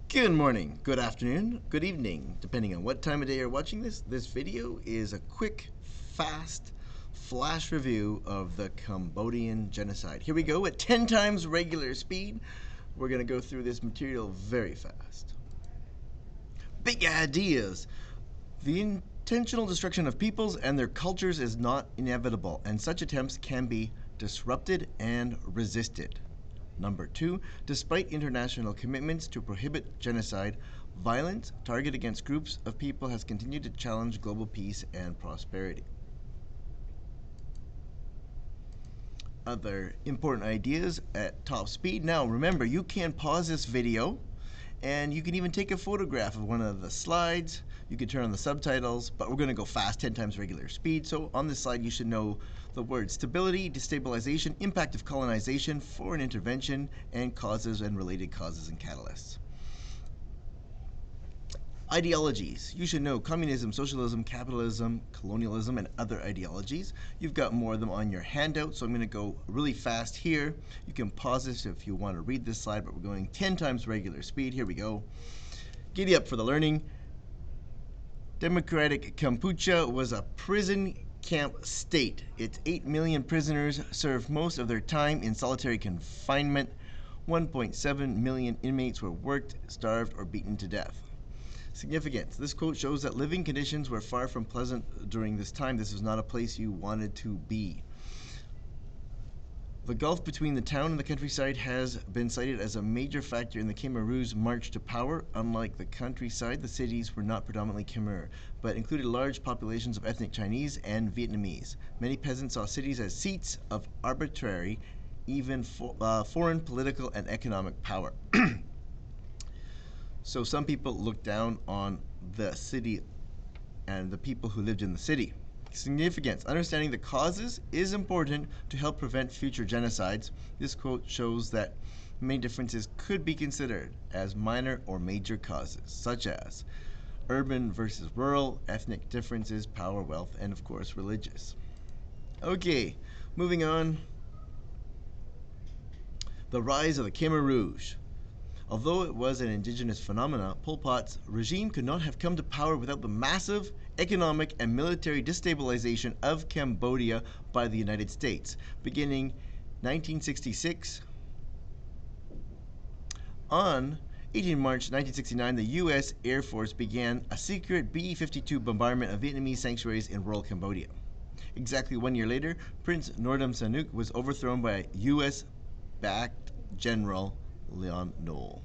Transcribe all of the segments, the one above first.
Good morning, good afternoon, good evening, depending on what time of day you're watching this. This video is a quick, fast, flash review of the Cambodian Genocide. Here we go at 10 times regular speed. We're going to go through this material very fast. Big ideas. The intentional destruction of peoples and their cultures is not inevitable, and such attempts can be disrupted and resisted. Number 2, despite international commitments to prohibit genocide, violence targeted against groups of people has continued to challenge global peace and prosperity. Other important ideas at top speed. Now remember, you can pause this video and you can even take a photograph of one of the slides. You can turn on the subtitles, but we're going to go fast, 10 times regular speed. So on this slide, you should know the words stability, destabilization, impact of colonization, foreign intervention, and causes and related causes and catalysts. Ideologies. You should know communism, socialism, capitalism, colonialism, and other ideologies. You've got more of them on your handout, so I'm going to go really fast here. You can pause this if you want to read this slide, but we're going 10 times regular speed. Here we go. Giddy up for the learning. Democratic Kampuchea was a prison camp state. Its 8 million prisoners served most of their time in solitary confinement. 1.7 million inmates were worked, starved, or beaten to death. Significance. This quote shows that living conditions were far from pleasant during this time. This was not a place you wanted to be. The gulf between the town and the countryside has been cited as a major factor in the Khmer Rouge march to power. Unlike the countryside, the cities were not predominantly Khmer, but included large populations of ethnic Chinese and Vietnamese. Many peasants saw cities as seats of arbitrary, even foreign political and economic power. So some people looked down on the city and the people who lived in the city. Significance. Understanding the causes is important to help prevent future genocides. This quote shows that many differences could be considered as minor or major causes, such as urban versus rural, ethnic differences, power, wealth, and of course religious. Okay, moving on. The rise of the Khmer Rouge. Although it was an indigenous phenomenon, Pol Pot's regime could not have come to power without the massive economic and military destabilization of Cambodia by the United States. Beginning 1966, on 18 March 1969, the U.S. Air Force began a secret B-52 bombardment of Vietnamese sanctuaries in rural Cambodia. Exactly 1 year later, Prince Norodom Sihanouk was overthrown by U.S.-backed General Leon Noel.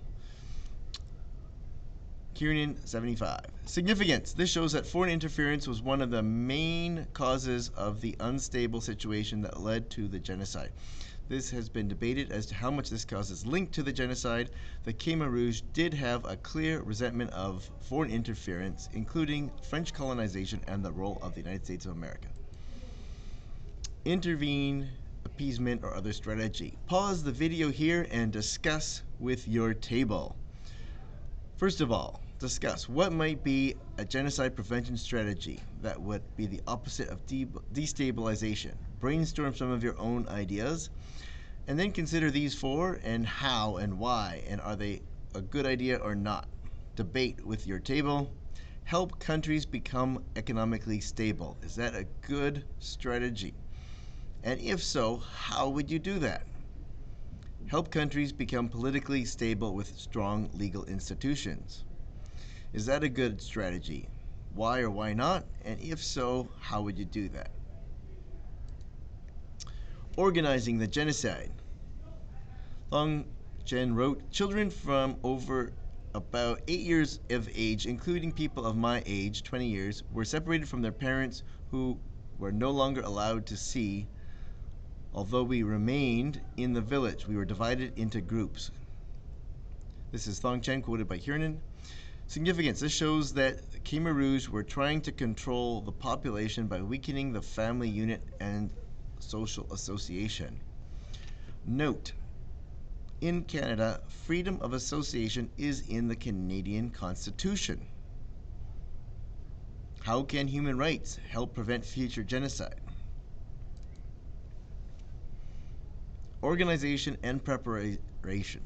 Kiernan 75. Significance. This shows that foreign interference was one of the main causes of the unstable situation that led to the genocide. This has been debated as to how much this cause is linked to the genocide. The Khmer Rouge did have a clear resentment of foreign interference, including French colonization and the role of the United States of America. Intervene, appeasement, or other strategy. Pause the video here and discuss with your table. First of all, discuss what might be a genocide prevention strategy that would be the opposite of destabilization. Brainstorm some of your own ideas, and then consider these four and how and why, and are they a good idea or not. Debate with your table. Help countries become economically stable. Is that a good strategy? And if so, how would you do that? Help countries become politically stable with strong legal institutions. Is that a good strategy? Why or why not? And if so, how would you do that? Organizing the genocide. Long Jen wrote, children from over about 8 years of age, including people of my age, 20 years, were separated from their parents who were no longer allowed to see. Although we remained in the village, we were divided into groups. This is Thong Chen, quoted by Kiernan. Significance. This shows that Khmer Rouge were trying to control the population by weakening the family unit and social association. Note, in Canada, freedom of association is in the Canadian Constitution. How can human rights help prevent future genocide? Organization and preparation.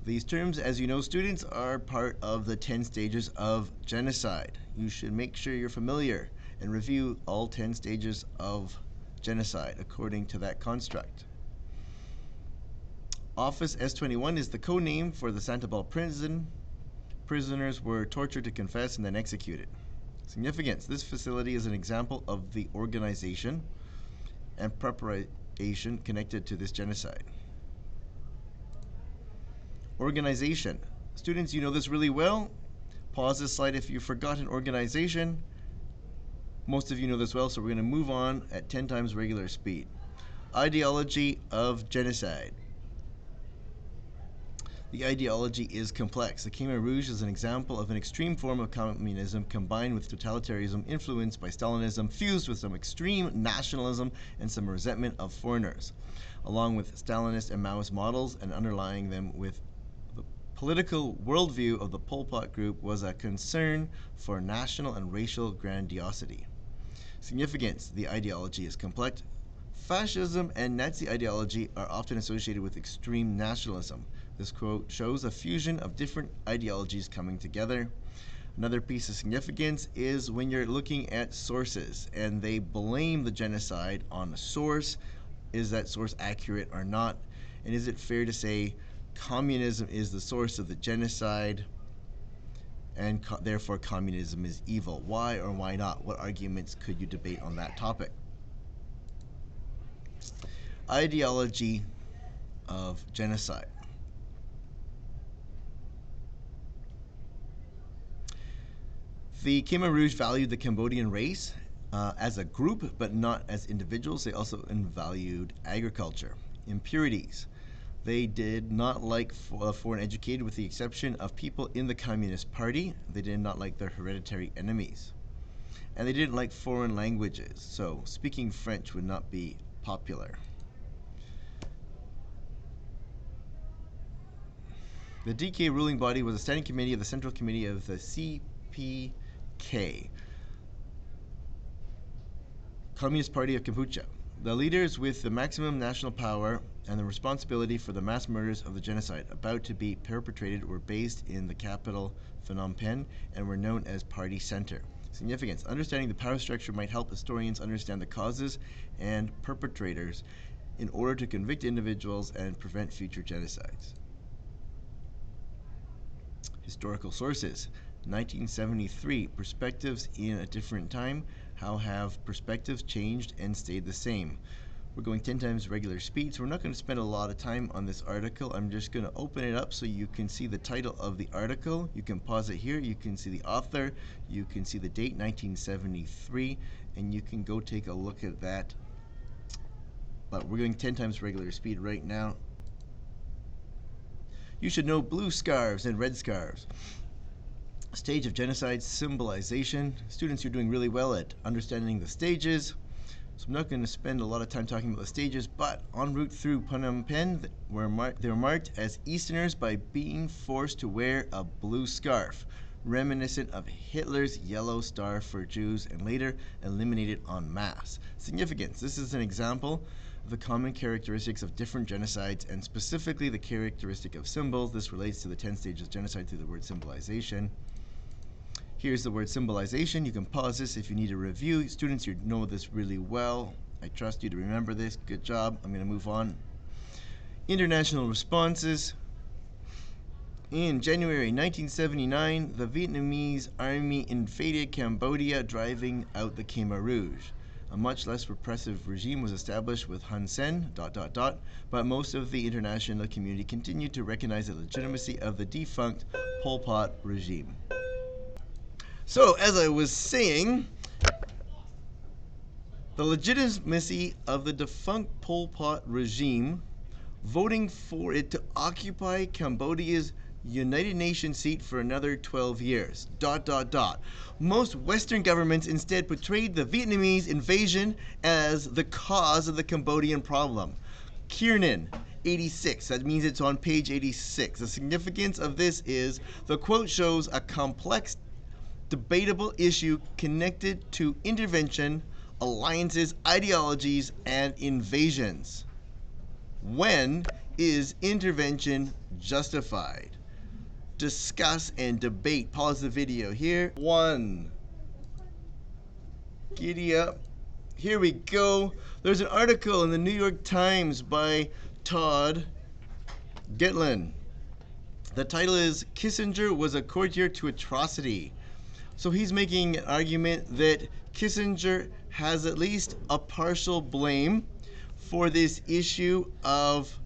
These terms, as you know, students, are part of the 10 stages of genocide. You should make sure you're familiar and review all 10 stages of genocide according to that construct. Office S21 is the code name for the Santabal prison. Prisoners were tortured to confess and then executed. Significance: this facility is an example of the organization and preparation connected to this genocide. Organization. Students, you know this really well. Pause this slide if you've forgotten organization. Most of you know this well, so we're going to move on at 10 times regular speed. Ideology of genocide. The ideology is complex. The Khmer Rouge is an example of an extreme form of communism combined with totalitarianism influenced by Stalinism, fused with some extreme nationalism and some resentment of foreigners, along with Stalinist and Maoist models, and underlying them with the political worldview of the Pol Pot group was a concern for national and racial grandiosity. Significance: the ideology is complex. Fascism and Nazi ideology are often associated with extreme nationalism. This quote shows a fusion of different ideologies coming together. Another piece of significance is when you're looking at sources and they blame the genocide on a source. Is that source accurate or not? And is it fair to say communism is the source of the genocide and therefore communism is evil? Why or why not? What arguments could you debate on that topic? Ideology of genocide. The Khmer Rouge valued the Cambodian race as a group, but not as individuals. They also valued agriculture. Impurities. They did not like foreign educated, with the exception of people in the Communist Party. They did not like their hereditary enemies. And they didn't like foreign languages, so speaking French would not be popular. The DK ruling body was a standing committee of the Central Committee of the CPK, Communist Party of Kampuchea. The leaders with the maximum national power and the responsibility for the mass murders of the genocide about to be perpetrated were based in the capital, Phnom Penh, and were known as Party Center. Significance: understanding the power structure might help historians understand the causes and perpetrators in order to convict individuals and prevent future genocides. Historical sources. 1973, perspectives in a different time. How have perspectives changed and stayed the same? We're going 10 times regular speed, so we're not going to spend a lot of time on this article. I'm just going to open it up so you can see the title of the article. You can pause it here. You can see the author. You can see the date, 1973, and you can go take a look at that. But we're going 10 times regular speed right now. You should know blue scarves and red scarves. Stage of genocide symbolization. Students, you're doing really well at understanding the stages. So I'm not going to spend a lot of time talking about the stages, but en route through Phnom Penh, they were marked as Easterners by being forced to wear a blue scarf, reminiscent of Hitler's yellow star for Jews, and later eliminated en masse. Significance: this is an example of the common characteristics of different genocides, and specifically the characteristic of symbols. This relates to the 10 stages of genocide through the word symbolization. Here's the word symbolization. You can pause this if you need a review. Students, you know this really well. I trust you to remember this. Good job. I'm going to move on. International responses. In January 1979, the Vietnamese army invaded Cambodia, driving out the Khmer Rouge. A much less repressive regime was established with Hun Sen, but most of the international community continued to recognize the legitimacy of the defunct Pol Pot regime. So, as I was saying, the legitimacy of the defunct Pol Pot regime, voting for it to occupy Cambodia's United Nations seat for another 12 years, Most Western governments instead portrayed the Vietnamese invasion as the cause of the Cambodian problem. Kiernan, 86, that means it's on page 86. The significance of this is the quote shows a complex, debatable issue connected to intervention, alliances, ideologies, and invasions. When Is intervention justified? Discuss and debate. Pause the video here. 1. Giddy up. Here we go. There's an article in the New York Times by Todd Gitlin. The title is Kissinger was a courtier to atrocity. So he's making an argument that Kissinger has at least a partial blame for this issue of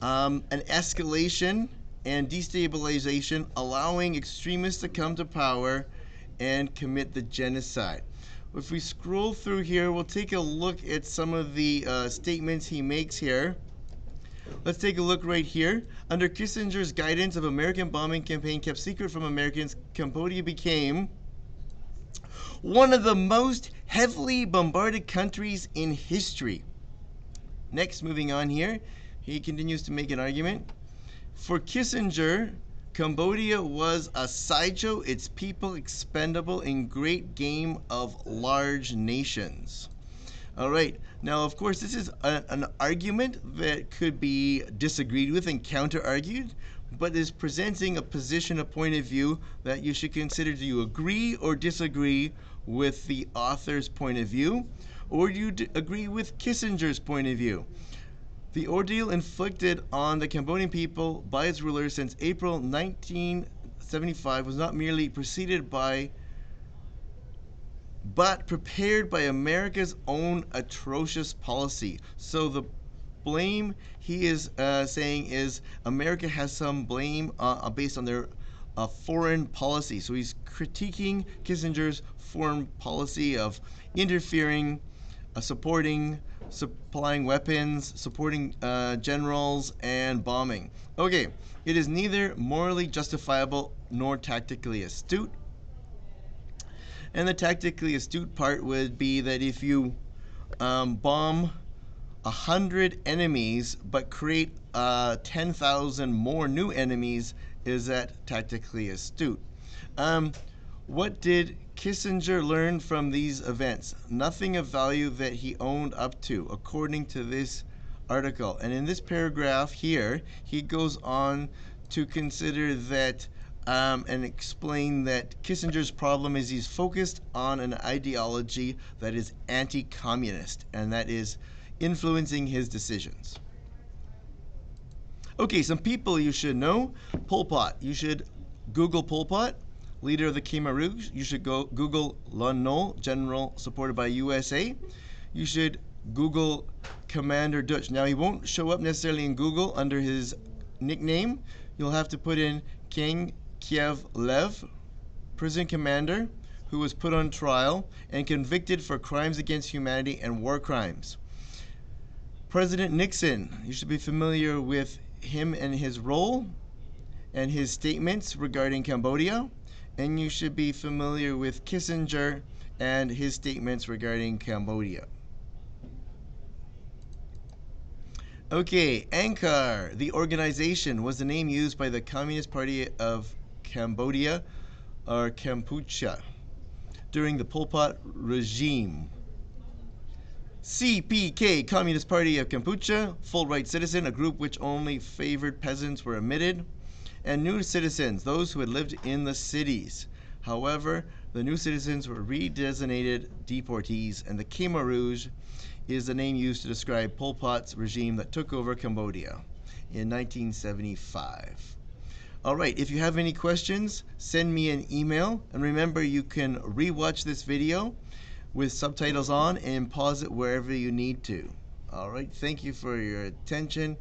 an escalation and destabilization, allowing extremists to come to power and commit the genocide. If we scroll through here, we'll take a look at some of the statements he makes here. Let's take a look right here. Under Kissinger's guidance of American bombing campaign kept secret from Americans, Cambodia became one of the most heavily bombarded countries in history. Next, moving on here, he continues to make an argument. For Kissinger, Cambodia was a sideshow, its people expendable in great game of large nations. All right, now of course this is an argument that could be disagreed with and counter-argued, but is presenting a position, a point of view that you should consider. Do you agree or disagree with the author's point of view, or do you agree with Kissinger's point of view? The ordeal inflicted on the Cambodian people by its rulers since April 1975 was not merely preceded by, but prepared by America's own atrocious policy. So the blame he is saying is America has some blame based on their foreign policy. So he's critiquing Kissinger's foreign policy of interfering, supporting, supplying weapons, supporting generals, and bombing. Okay, it is neither morally justifiable nor tactically astute. And the tactically astute part would be that if you bomb 100 enemies but create 10,000 more new enemies, is that tactically astute? What did Kissinger learn from these events? Nothing of value that he owned up to, according to this article. And in this paragraph here, he goes on to consider that and explain that Kissinger's problem is he's focused on an ideology that is anti-communist, and that is influencing his decisions. Okay, some people you should know. Pol Pot. You should Google Pol Pot, leader of the Khmer Rouge. You should go Google Lon Nol, general supported by USA. You should Google Commander Dutch. Now, he won't show up necessarily in Google under his nickname. You'll have to put in King Kiev Lev, prison commander who was put on trial and convicted for crimes against humanity and war crimes. President Nixon. You should be familiar with him and his role and his statements regarding Cambodia. And you should be familiar with Kissinger and his statements regarding Cambodia. Okay, Angkar, the organization, was the name used by the Communist Party of Cambodia, or Kampuchea, during the Pol Pot regime. CPK, Communist Party of Kampuchea, full right citizen, a group which only favored peasants were admitted, and new citizens, those who had lived in the cities. However, the new citizens were redesignated deportees, and the Khmer Rouge is the name used to describe Pol Pot's regime that took over Cambodia in 1975. All right, if you have any questions, send me an email. And remember, you can rewatch this video with subtitles on and pause it wherever you need to. All right, thank you for your attention.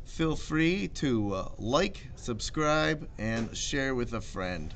Feel free to like, subscribe, and share with a friend.